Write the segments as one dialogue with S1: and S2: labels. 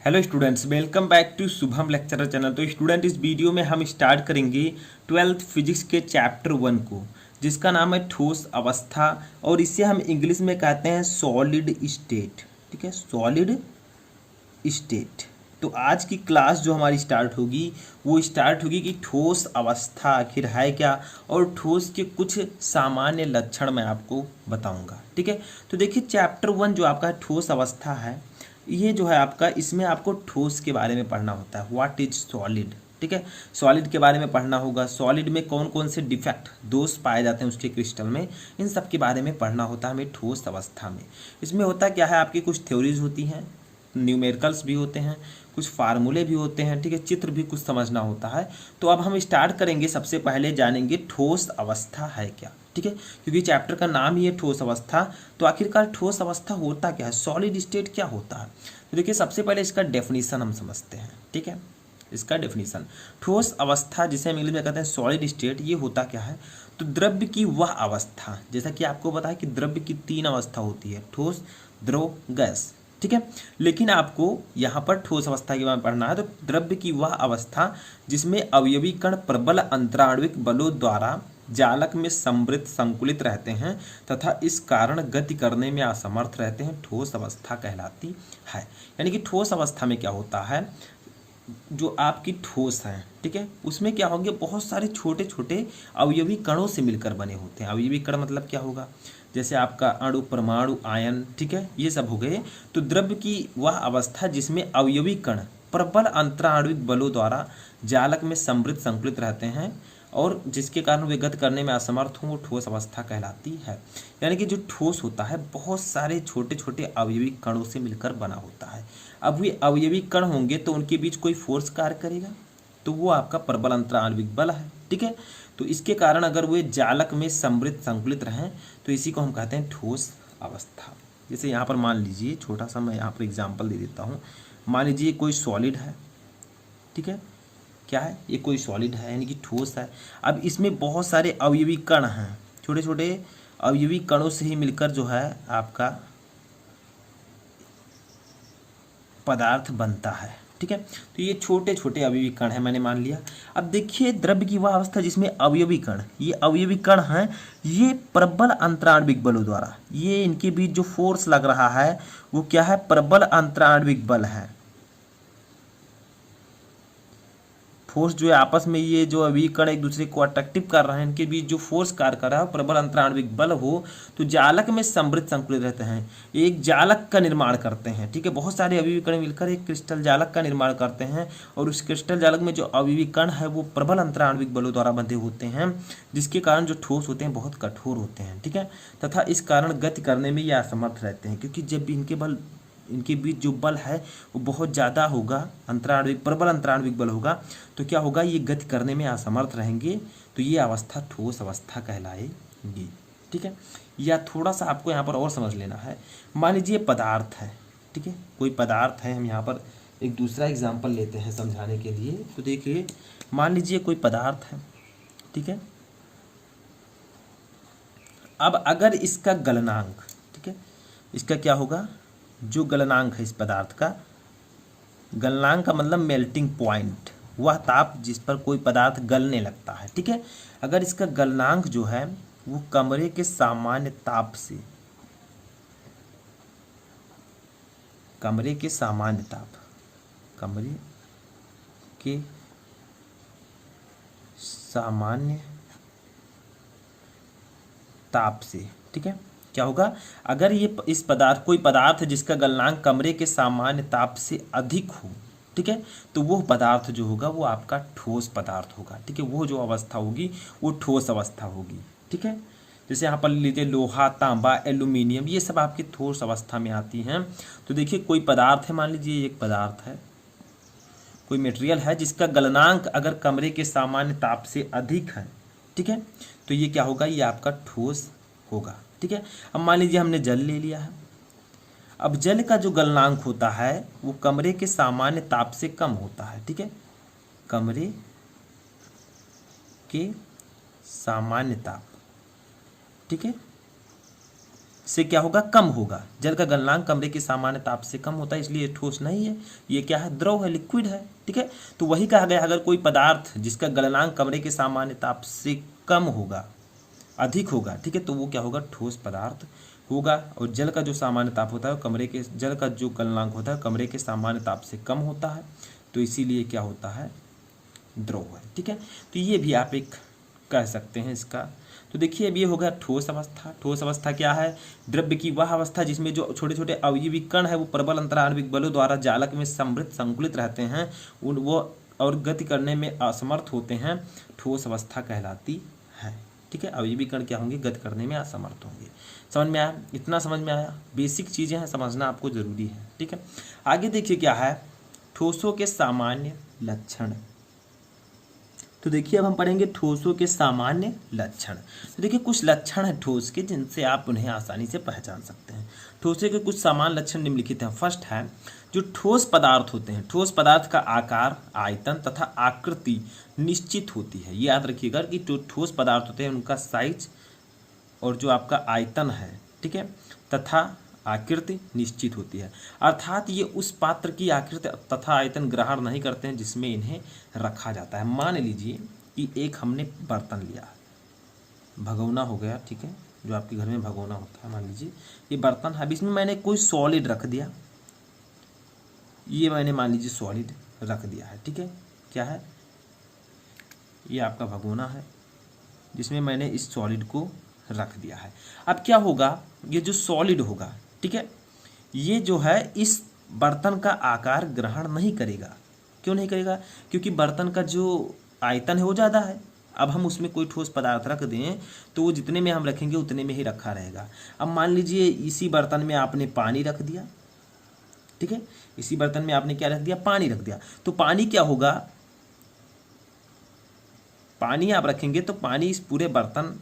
S1: Hello students, welcome back to Shubham lecturer channel. तो student, इस video में हम स्टार्ट करेंगे 12th फिजिक्स के चैप्टर 1 को, जिसका नाम है ठोस अवस्था, और इसे हम इंग्लिश में कहते हैं सॉलिड स्टेट। ठीक है, सॉलिड स्टेट। तो आज की क्लास जो हमारी स्टार्ट होगी वो स्टार्ट होगी कि ठोस अवस्था आखिर है क्या, और ठोस के कुछ सामान्य लक्षण मैं आपको बताऊंगा। ठीक है, तो देखिए चैप्टर 1 जो आपका ठोस अवस्था है, ये जो है आपका, इसमें आपको ठोस के बारे में पढ़ना होता है। What is solid. ठीक है, सॉलिड के बारे में पढ़ना होगा। सॉलिड में कौन कौन से डिफेक्ट, दोष पाए जाते हैं उसके क्रिस्टल में, इन सब के बारे में पढ़ना होता है हमें ठोस अवस्था में। इसमें होता क्या है, आपकी कुछ थ्योरीज होती हैं, न्यूमेरिकल्स भी होते हैं, कुछ फार्मूले भी होते हैं। ठीक है, चित्र भी कुछ समझना होता है। तो अब हम स्टार्ट करेंगे, सबसे पहले जानेंगे ठोस अवस्था है क्या। ठीक है, क्योंकि चैप्टर का नाम ही है ठोस अवस्था। तो आखिरकार ठोस अवस्था होता क्या है, सॉलिड स्टेट क्या होता है। तो देखिए सबसे पहले इसका डेफिनेशन हम समझते हैं। ठीक है, इसका डेफिनेशन, ठोस अवस्था जिसे हम इंग्लिश में कहते हैं सॉलिड स्टेट, ये होता क्या है। तो द्रव्य की वह अवस्था, जैसा कि आपको पता है कि द्रव्य की 3 अवस्था होती है, ठोस, द्रव, गैस। ठीक है, लेकिन आपको यहाँ पर ठोस अवस्था के बारे में पढ़ना है। तो द्रव्य की वह अवस्था जिसमें अवयवी कण प्रबल अंतराण्विक बलों द्वारा जालक में समृद्ध संकुलित रहते हैं तथा इस कारण गति करने में असमर्थ रहते हैं, ठोस अवस्था कहलाती है। यानी कि ठोस अवस्था में क्या होता है, जो आपकी ठोस है, ठीक है, उसमें क्या होंगे, बहुत सारे छोटे छोटे अवयवी कणों से मिलकर बने होते हैं। अवयवी कण मतलब क्या होगा, जैसे आपका अणु, परमाणु, आयन, ठीक है, ये सब हो गए। तो द्रव्य की वह अवस्था जिसमें अवयवी कण प्रबल अंतराण्विक बलों द्वारा जालक में समृद्ध संकुलित रहते हैं और जिसके कारण वे गति करने में असमर्थ हों, वो ठोस अवस्था कहलाती है। यानी कि जो ठोस होता है बहुत सारे छोटे छोटे अवयवी कणों से मिलकर बना होता है। अब वे अवयवी कण होंगे तो उनके बीच कोई फोर्स कार्य करेगा, तो वो आपका प्रबल अंतराण्विक बल है। ठीक है, तो इसके कारण अगर वे जालक में समृद्ध संकुलित रहें तो इसी को हम कहते हैं ठोस अवस्था। जैसे यहाँ पर मान लीजिए, छोटा सा मैं यहाँ पर एग्जाम्पल दे देता हूँ। मान लीजिए कोई सॉलिड है, ठीक है, क्या है ये, कोई सॉलिड है यानी कि ठोस है। अब इसमें बहुत सारे अवयवी कण हैं, छोटे छोटे अवयवी कणों से ही मिलकर जो है आपका पदार्थ बनता है। ठीक है, तो ये छोटे छोटे अवयवी कण है, मैंने मान लिया। अब देखिए द्रव्य की वह अवस्था जिसमें अवयवी कण, ये अवयवी कण हैं, ये प्रबल अंतराण्विक बलों द्वारा, ये इनके बीच जो फोर्स लग रहा है वो क्या है, प्रबल अंतराण्विक बल है। फोर्स जो है आपस में, ये जो अभी कण एक दूसरे को अट्रैक्टिव कर रहे हैं, इनके बीच जो फोर्स कार्य कर रहा है प्रबल अंतराण्विक बल हो, तो जालक में समृद्ध संकुलित रहते हैं, एक जालक का निर्माण करते हैं। ठीक है, बहुत सारे अवयवी कण मिलकर एक क्रिस्टल जालक का निर्माण करते हैं, और उस क्रिस्टल जालक में जो अवयवी कण है वो प्रबल अंतराण्विक बलों द्वारा बंधे होते हैं, जिसके कारण जो ठोस होते हैं बहुत कठोर होते हैं। ठीक है, तथा इस कारण गति करने में ये असमर्थ रहते हैं, क्योंकि जब भी इनके बीच जो बल है वो बहुत ज़्यादा होगा, अंतराण्विक, प्रबल अंतराण्विक बल होगा, तो क्या होगा, ये गति करने में असमर्थ रहेंगे। तो ये अवस्था ठोस अवस्था कहलाएगी। ठीक है, या थोड़ा सा आपको यहाँ पर और समझ लेना है। मान लीजिए पदार्थ है, ठीक है, कोई पदार्थ है, हम यहाँ पर एक दूसरा एग्जाम्पल लेते हैं समझाने के लिए। तो देखिए मान लीजिए कोई पदार्थ है, ठीक है, अब अगर इसका गलनांक, ठीक है, इसका क्या होगा, जो गलनांक है इस पदार्थ का, गलनांक का मतलब मेल्टिंग पॉइंट, वह ताप जिस पर कोई पदार्थ गलने लगता है। ठीक है, अगर इसका गलनांक जो है वो कमरे के सामान्य ताप से, कमरे के सामान्य ताप, कमरे के सामान्य ताप से, ठीक है, क्या होगा, अगर ये इस पदार्थ, कोई पदार्थ जिसका गलनांक कमरे के सामान्य ताप से अधिक हो, ठीक है, तो वो पदार्थ जो होगा वो आपका ठोस पदार्थ होगा। ठीक है, वो जो अवस्था होगी वो ठोस अवस्था होगी। ठीक है, जैसे यहाँ पर लीजिए लोहा, तांबा, एल्यूमिनियम, ये सब आपकी ठोस अवस्था में आती हैं। तो देखिए कोई पदार्थ है, मान लीजिए एक पदार्थ है, कोई मटेरियल है जिसका गलनांक अगर कमरे के सामान्य ताप से अधिक है, ठीक है, तो ये क्या होगा, ये आपका ठोस होगा। ठीक है, अब मान लीजिए हमने जल ले लिया है। अब जल का जो गलनांक होता है वो कमरे के सामान्य ताप से कम होता है। ठीक है, कमरे के सामान्य ताप, ठीक है, से क्या होगा, कम होगा। जल का गलनांक कमरे के सामान्य ताप से कम होता है, इसलिए ये ठोस नहीं है, ये क्या है, द्रव है, लिक्विड है। ठीक है, तो वही कहा गया अगर कोई पदार्थ जिसका गलनांक कमरे के सामान्य ताप से कम होगा, अधिक होगा, ठीक है, तो वो क्या होगा, ठोस पदार्थ होगा। और जल का जो सामान्य ताप होता है कमरे के, जल का जो गलनांक होता है कमरे के सामान्य ताप से कम होता है, तो इसीलिए क्या होता है, द्रव है। ठीक है, तो ये भी आप एक कह सकते हैं इसका। तो देखिए अब ये हो गया ठोस अवस्था। ठोस अवस्था क्या है, द्रव्य की वह अवस्था जिसमें जो छोटे छोटे अवयवी कण है वो प्रबल अंतराण्विक बलों द्वारा जालक में समृद्ध संकुलित रहते हैं, उन वो और गति करने में असमर्थ होते हैं, ठोस अवस्था कहलाती है। ठीक है, अवयवी कण क्या होंगे, गति करने में असमर्थ होंगे। समझ में आया, इतना समझ में आया, बेसिक चीज़ें हैं, समझना आपको जरूरी है। ठीक है, आगे देखिए क्या है, ठोसों के सामान्य लक्षण। तो देखिए अब हम पढ़ेंगे ठोसों के सामान्य लक्षण। तो देखिए कुछ लक्षण है ठोस के जिनसे आप उन्हें आसानी से पहचान सकते हैं। ठोसों के कुछ सामान्य लक्षण निम्नलिखित हैं। फर्स्ट है, जो ठोस पदार्थ होते हैं, ठोस पदार्थ का आकार, आयतन तथा आकृति निश्चित होती है। ये याद रखिएगा कि जो ठोस पदार्थ होते हैं उनका साइज और जो आपका आयतन है, ठीक है, तथा आकृति निश्चित होती है। अर्थात ये उस पात्र की आकृति तथा आयतन ग्रहण नहीं करते हैं जिसमें इन्हें रखा जाता है। मान लीजिए कि एक हमने बर्तन लिया, भगोना हो गया, ठीक है, जो आपके घर में भगोना होता है, मान लीजिए ये बर्तन है, अब इसमें मैंने कोई सॉलिड रख दिया, ये मैंने मान लीजिए सॉलिड रख दिया है। ठीक है, क्या है, ये आपका भगोना है जिसमें मैंने इस सॉलिड को रख दिया है। अब क्या होगा, ये जो सॉलिड होगा, ठीक है, ये जो है इस बर्तन का आकार ग्रहण नहीं करेगा। क्यों नहीं करेगा, क्योंकि बर्तन का जो आयतन है वो ज़्यादा है। अब हम उसमें कोई ठोस पदार्थ रख दें तो वो जितने में हम रखेंगे उतने में ही रखा रहेगा। अब मान लीजिए इसी बर्तन में आपने पानी रख दिया, ठीक है, इसी बर्तन में आपने क्या रख दिया, पानी रख दिया, तो पानी क्या होगा, पानी आप रखेंगे तो पानी इस पूरे बर्तन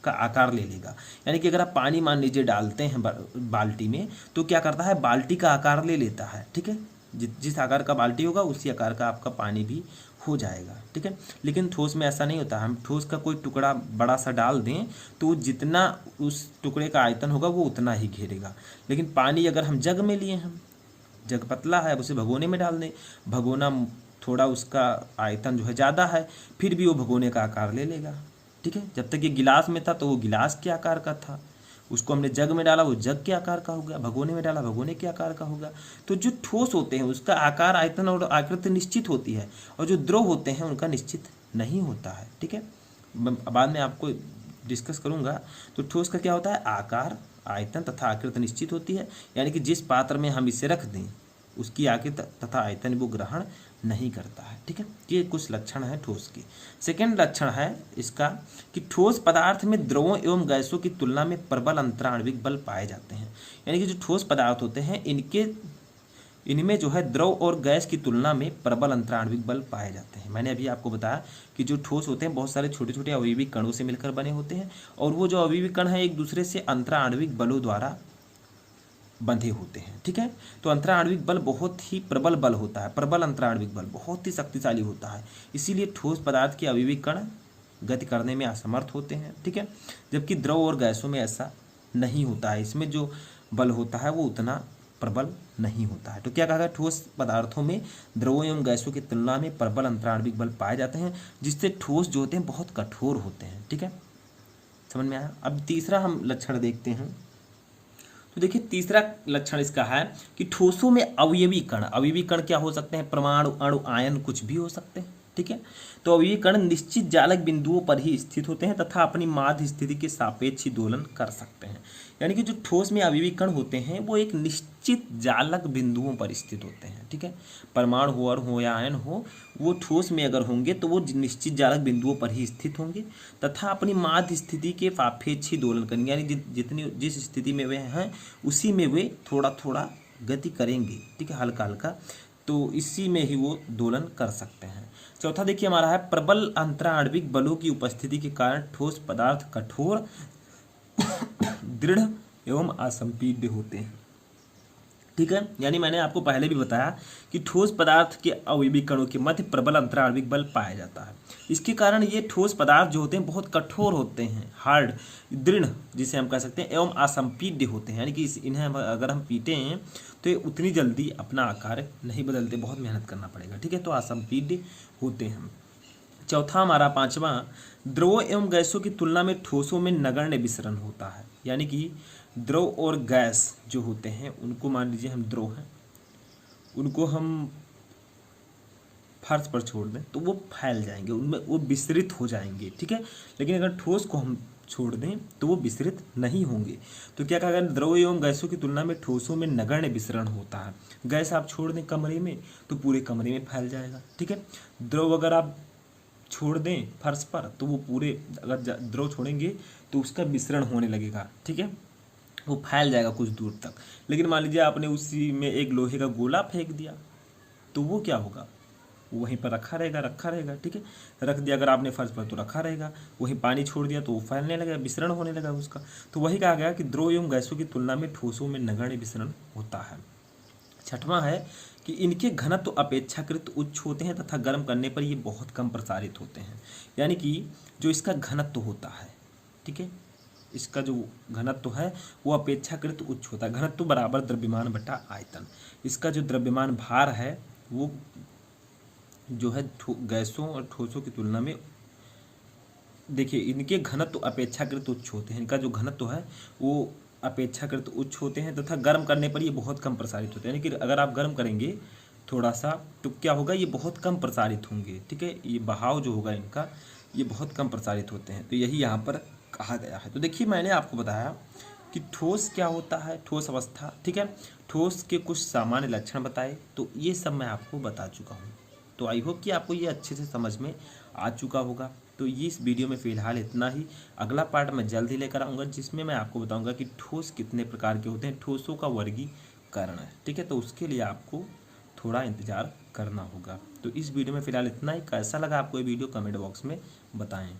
S1: का आकार ले लेगा। यानी कि अगर आप पानी मान लीजिए डालते हैं बाल्टी में, तो क्या करता है, बाल्टी का आकार ले लेता है। ठीक है, जिस आकार का बाल्टी होगा उसी आकार का आपका पानी भी हो जाएगा। ठीक है, लेकिन ठोस में ऐसा नहीं होता। हम ठोस का कोई टुकड़ा बड़ा सा डाल दें तो जितना उस टुकड़े का आयतन होगा वो उतना ही घेरेगा। लेकिन पानी अगर हम जग में लिए, हम जग पतला है, उसे भगोने में डाल दें, भगोना थोड़ा उसका आयतन जो है ज़्यादा है, फिर भी वो भगोने का आकार ले लेगा। ठीक है, जब तक ये गिलास में था तो वो गिलास के आकार का था, उसको हमने जग में डाला वो जग के आकार का हो गया, भगोने में डाला भगोने के आकार का होगा। तो जो ठोस होते हैं उसका आकार, आयतन और आकृति निश्चित होती है, और जो द्रव होते हैं उनका निश्चित नहीं होता है। ठीक है, बाद में आपको डिस्कस करूंगा। तो ठोस का क्या होता है, आकार, आयतन तथा आकृति निश्चित होती है, यानी कि जिस पात्र में हम इसे रख दें उसकी आकृति तथा आयतन वो ग्रहण नहीं करता है। ठीक है, ये कुछ लक्षण है ठोस के। सेकेंड लक्षण है इसका कि ठोस पदार्थ में द्रवों एवं गैसों की तुलना में प्रबल अंतराण्विक बल पाए जाते हैं। यानी कि जो ठोस पदार्थ होते हैं इनमें जो है द्रव और गैस की तुलना में प्रबल अंतराण्विक बल पाए जाते हैं। मैंने अभी आपको बताया कि जो ठोस होते हैं बहुत सारे छोटे छोटे अवयवी कणों से मिलकर बने होते हैं, और वो जो अवयवी कण है एक दूसरे से अंतराण्विक बलों द्वारा बंधे होते हैं। ठीक है, तो अंतराण्विक बल बहुत ही प्रबल बल होता है, प्रबल अंतराण्विक बल बहुत ही शक्तिशाली होता है, इसीलिए ठोस पदार्थ के अवयवी कण गति करने में असमर्थ होते हैं। ठीक है, जबकि द्रव और गैसों में ऐसा नहीं होता है, इसमें जो बल होता है वो उतना प्रबल नहीं होता है। तो क्या कहा गया, ठोस पदार्थों में द्रवों एवं गैसों की तुलना में प्रबल अंतराण्विक बल पाए जाते हैं, जिससे ठोस जो होते हैं बहुत कठोर होते हैं। ठीक है, समझ में आया। अब तीसरा हम लक्षण देखते हैं। तो देखिए तीसरा लक्षण इसका है कि ठोसों में अवयवी कण, अवयवी कण क्या हो सकते हैं, परमाणु, अणु, आयन कुछ भी हो सकते हैं। ठीक है, तो अवयवी कण निश्चित जालक बिंदुओं पर ही स्थित होते हैं तथा अपनी माध्य स्थिति के सापेक्ष ही दोलन कर सकते हैं। यानी कि जो ठोस में अवयवी कण होते हैं वो एक निश्चित जालक बिंदुओं पर स्थित होते हैं। ठीक है, परमाणु हो, अणु हो या आयन हो, वो ठोस में अगर होंगे तो वो निश्चित जालक बिंदुओं पर ही स्थित होंगे तथा अपनी माध्य स्थिति के सापेक्ष ही दोलन करेंगे। यानी जिस स्थिति में वे हैं उसी में वे थोड़ा थोड़ा गति करेंगे। ठीक है, हल्का हल्का, तो इसी में ही वो दोलन कर सकते हैं। चौथा देखिए हमारा है, प्रबल अंतराण्विक बलों की उपस्थिति के कारण ठोस पदार्थ कठोर, दृढ़ एवं असंपीड्य होते हैं। ठीक है। यानी मैंने आपको पहले भी बताया कि ठोस पदार्थ के अवयवी कणों के मध्य प्रबल अंतराणविक बल पाया जाता है। इसके कारण ये ठोस पदार्थ जो होते हैं बहुत कठोर होते हैं, हार्ड, दृढ़ जिसे हम कह सकते हैं, एवं असंपीड्य होते हैं। यानी कि इन्हें अगर हम पीटे हैं तो ये उतनी जल्दी अपना आकार नहीं बदलते, बहुत मेहनत करना पड़ेगा। ठीक है, तो असंपीड्य होते हैं। चौथा हमारा पांचवा, द्रवों एवं गैसों की तुलना में ठोसों में नगण्य विसरण होता है। यानी कि द्रव और गैस जो होते हैं उनको मान लीजिए हम द्रव हैं, उनको हम फर्श पर छोड़ दें तो वो फैल जाएंगे, उनमें वो विसरित हो जाएंगे। ठीक है, लेकिन अगर ठोस को हम छोड़ दें तो वो विसरित नहीं होंगे। तो क्या कहा गया, द्रव एवं गैसों की तुलना में ठोसों में नगण्य विसरण होता है। गैस आप छोड़ दें कमरे में तो पूरे कमरे में फैल जाएगा। ठीक है, द्रव अगर आप छोड़ दें फर्श पर तो वो पूरे, अगर द्रव छोड़ेंगे तो उसका मिश्रण होने लगेगा। ठीक है, वो फैल जाएगा कुछ दूर तक। लेकिन मान लीजिए आपने उसी में एक लोहे का गोला फेंक दिया तो वो क्या होगा, वो वहीं पर रखा रहेगा। ठीक है, रख दिया अगर आपने फर्श पर तो रखा रहेगा, वहीं पानी छोड़ दिया तो वो फैलने लगेगा, विसरण होने लगा उसका। तो वही कहा गया कि द्रव एवं गैसों की तुलना में ठोसों में नगण्य विसरण होता है। छठवां है कि इनके घनत्व अपेक्षाकृत उच्च होते हैं तथा गर्म करने पर ये बहुत कम प्रसारित होते हैं। यानी कि जो इसका घनत्व होता है, ठीक है, इसका जो घनत्व है वो अपेक्षाकृत उच्च होता है। घनत्व बराबर द्रव्यमान बटा आयतन। इसका जो द्रव्यमान भार है वो जो है गैसों और ठोसों की तुलना में, देखिए इनके घनत्व अपेक्षाकृत उच्च होते हैं। इनका जो घनत्व है वो अपेक्षाकृत उच्च होते हैं तथा गर्म करने पर ये बहुत कम प्रसारित होते हैं। यानी कि अगर आप गर्म करेंगे थोड़ा सा तो क्या होगा, ये बहुत कम प्रसारित होंगे। ठीक है, ये बहाव जो होगा इनका ये बहुत कम प्रसारित होते हैं। तो यही यहाँ पर कहा गया है। तो देखिए मैंने आपको बताया कि ठोस क्या होता है, ठोस अवस्था। ठीक है, ठोस के कुछ सामान्य लक्षण बताए, तो ये सब मैं आपको बता चुका हूँ। तो आई होप कि आपको ये अच्छे से समझ में आ चुका होगा। तो ये इस वीडियो में फ़िलहाल इतना ही। अगला पार्ट मैं जल्द ही लेकर आऊँगा जिसमें मैं आपको बताऊँगा कि ठोस कितने प्रकार के होते हैं, ठोसों का वर्गीकरण है। ठीक है, तो उसके लिए आपको थोड़ा इंतज़ार करना होगा। तो इस वीडियो में फ़िलहाल इतना ही। कैसा लगा आपको ये वीडियो कमेंट बॉक्स में बताएं।